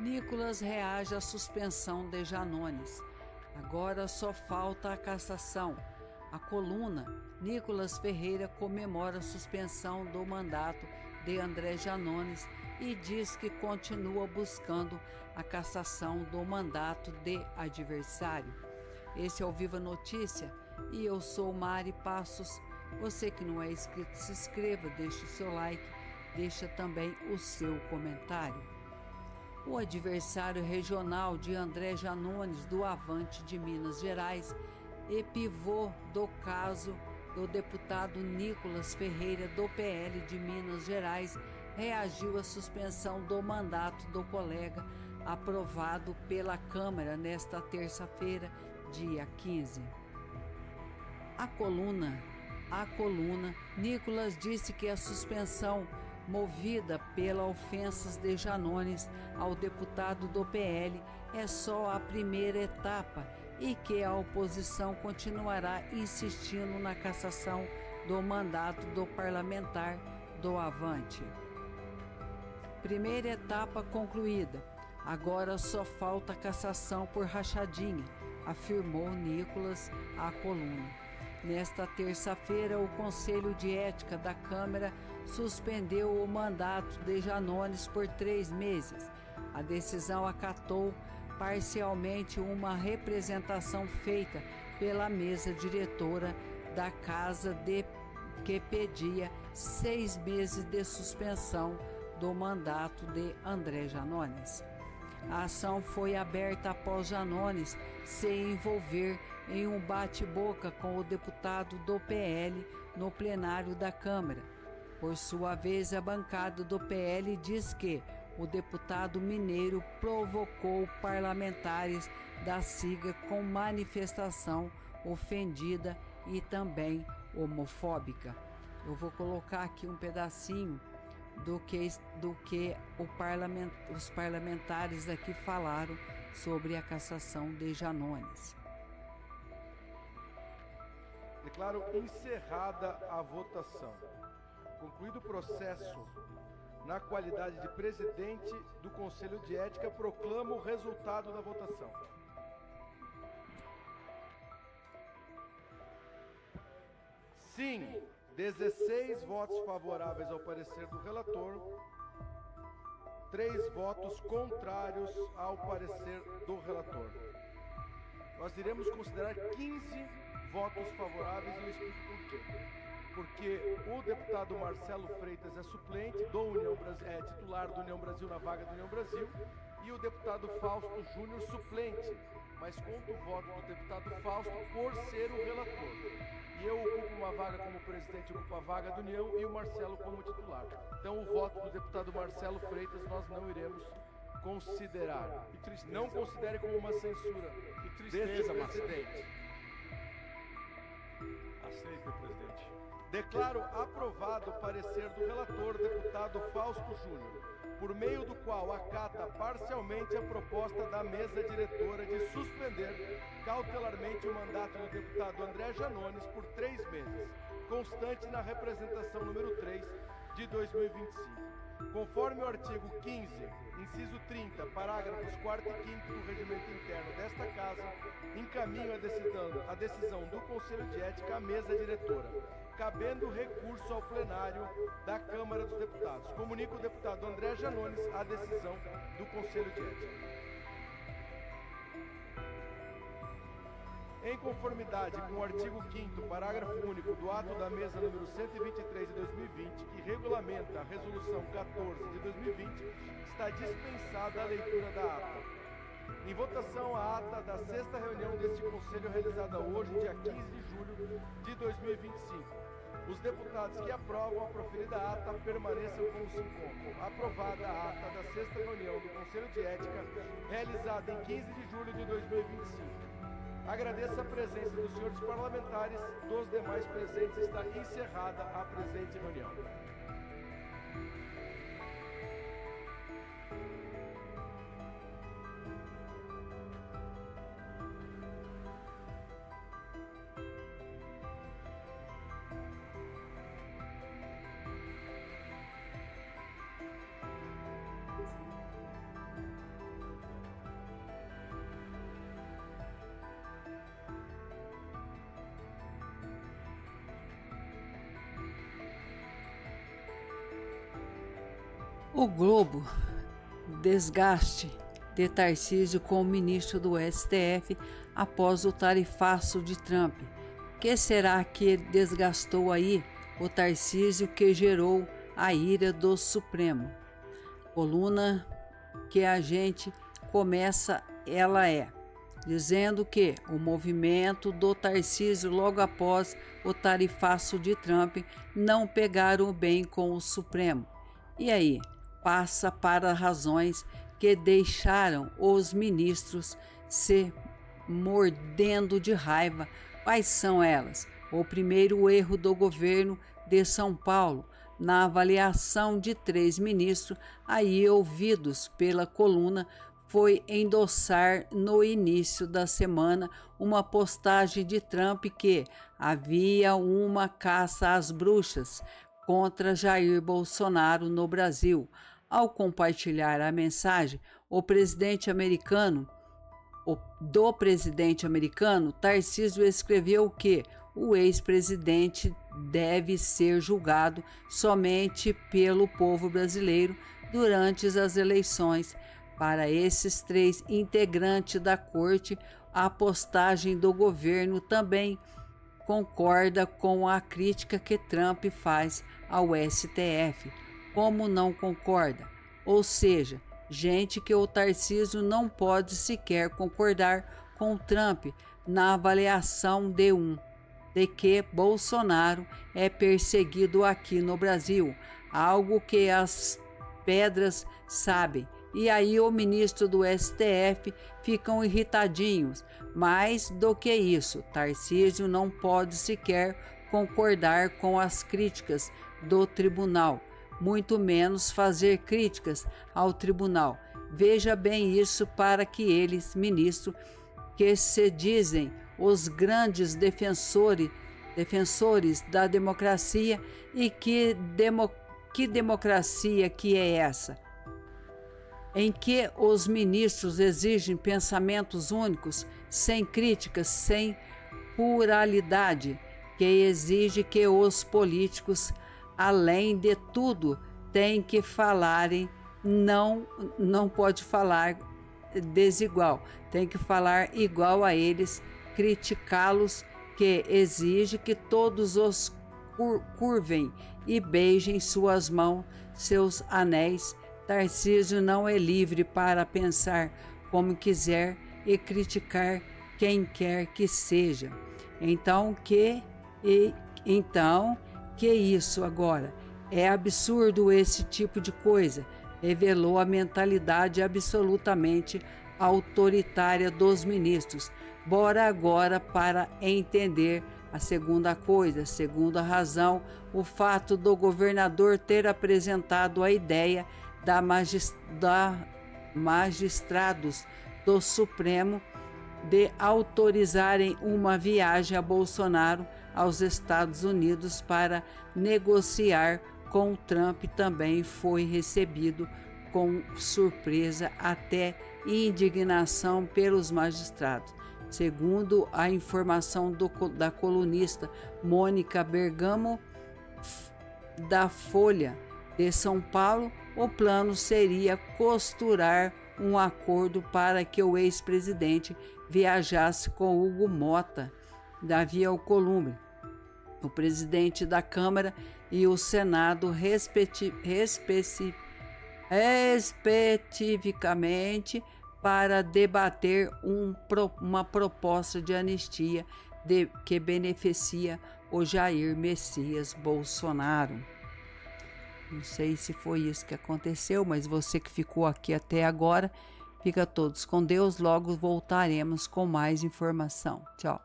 Nicolas reage à suspensão de Janones. Agora só falta a cassação. A coluna Nicolas Ferreira comemora a suspensão do mandato de André Janones e diz que continua buscando a cassação do mandato de adversário. Esse é o Viva Notícia e eu sou Mari Passos. Você que não é inscrito, se inscreva, deixe o seu like, deixa também o seu comentário. O adversário regional de André Janones, do Avante de Minas Gerais, e pivô do caso do deputado Nicolas Ferreira, do PL de Minas Gerais, reagiu à suspensão do mandato do colega, aprovado pela Câmara nesta terça-feira, dia 15. A coluna, Nicolas disse que a suspensão movida pela ofensas de Janones ao deputado do PL é só a primeira etapa e que a oposição continuará insistindo na cassação do mandato do parlamentar do Avante. Primeira etapa concluída, agora só falta cassação por rachadinha, afirmou Nicolas à coluna. Nesta terça-feira, o Conselho de Ética da Câmara suspendeu o mandato de Janones por 3 meses. A decisão acatou parcialmente uma representação feita pela mesa diretora da Casa que pedia 6 meses de suspensão do mandato de André Janones. A ação foi aberta após Janones se envolver em um bate-boca com o deputado do PL no plenário da Câmara. Por sua vez, a bancada do PL diz que o deputado mineiro provocou parlamentares da sigla com manifestação ofendida e também homofóbica. Eu vou colocar aqui um pedacinho do que os parlamentares aqui falaram sobre a cassação de Janones. Declaro encerrada a votação. Concluído o processo, na qualidade de presidente do Conselho de Ética, proclamo o resultado da votação. Sim, 16 votos favoráveis ao parecer do relator, 3 votos contrários ao parecer do relator. Nós iremos considerar 15 votos favoráveis e eu explico por quê. Porque o deputado Marcelo Freitas é suplente é titular do União Brasil na vaga do União Brasil, e o deputado Fausto Júnior suplente, mas conta o voto do deputado Fausto por ser o relator. E eu ocupo uma vaga como presidente, ocupo a vaga do União e o Marcelo como titular. Então o voto do deputado Marcelo Freitas nós não iremos considerar. Não considere como uma censura. Que tristeza, presidente. Aceito, presidente. Declaro aprovado o parecer do relator, deputado Fausto Júnior, por meio do qual acata parcialmente a proposta da mesa diretora de suspender cautelarmente o mandato do deputado André Janones por 3 meses, constante na representação número 3 de 2025. Conforme o artigo 15, inciso 30, parágrafos 4º e 5º do Regimento Interno desta Casa, encaminho a decisão do Conselho de Ética à mesa diretora, cabendo recurso ao plenário da Câmara dos Deputados. Comunico o deputado André Janones a decisão do Conselho de Ética. Em conformidade com o artigo 5º, parágrafo único do ato da mesa número 123 de 2020, que regulamenta a resolução 14 de 2020, está dispensada a leitura da ata. Em votação, a ata da 6ª reunião deste Conselho, realizada hoje, dia 15 de julho de 2025. Os deputados que aprovam a proferida ata permaneçam como se encontram. Aprovada a ata da 6ª reunião do Conselho de Ética, realizada em 15 de julho de 2025. Agradeço a presença dos senhores parlamentares, dos demais presentes. Está encerrada a presente reunião. O Globo, desgaste de Tarcísio com o ministro do STF após o tarifaço de Trump. Que será que desgastou aí o Tarcísio que gerou a ira do Supremo? Coluna que a gente começa, ela é dizendo que o movimento do Tarcísio logo após o tarifaço de Trump não pegaram bem com o Supremo. E aí, passa para razões que deixaram os ministros se mordendo de raiva. Quais são elas? O primeiro erro do governo de São Paulo, na avaliação de 3 ministros, aí ouvidos pela coluna, foi endossar no início da semana uma postagem de Trump que havia uma caça às bruxas contra Jair Bolsonaro no Brasil. Ao compartilhar a mensagem, do presidente americano, Tarcísio escreveu que o ex-presidente deve ser julgado somente pelo povo brasileiro durante as eleições. Para esses 3 integrantes da corte, a postagem do governo também concorda com a crítica que Trump faz ao STF. Como não concorda? Ou seja, gente que o Tarcísio não pode sequer concordar com Trump na avaliação de que Bolsonaro é perseguido aqui no Brasil, algo que as pedras sabem. E aí o ministro do STF ficam irritadinhos. Mais do que isso, Tarcísio não pode sequer concordar com as críticas do tribunal, muito menos fazer críticas ao tribunal. Veja bem isso para que eles, ministros, que se dizem os grandes defensores da democracia, e que democracia que é essa? Em que os ministros exigem pensamentos únicos, sem críticas, sem pluralidade, que exige que os políticos, além de tudo, têm que falarem, não pode falar desigual, tem que falar igual a eles, criticá-los, que exige que todos os curvem e beijem suas mãos, seus anéis. Tarcísio não é livre para pensar como quiser e criticar quem quer que seja. Então que isso agora? É absurdo esse tipo de coisa. Revelou a mentalidade absolutamente autoritária dos ministros. Bora agora para entender a segunda coisa, a segunda razão, o fato do governador ter apresentado a ideia da magistrados do Supremo de autorizarem uma viagem a Bolsonaro aos Estados Unidos para negociar com Trump também foi recebido com surpresa, até indignação pelos magistrados. Segundo a informação da colunista Mônica Bergamo, da Folha de São Paulo, o plano seria costurar um acordo para que o ex-presidente viajasse com Hugo Mota, Davi Alcolumbre, o presidente da Câmara e o Senado, respectivamente, para debater uma proposta de anistia que beneficia o Jair Messias Bolsonaro. Não sei se foi isso que aconteceu, mas você que ficou aqui até agora, fica todos com Deus. Logo voltaremos com mais informação. Tchau.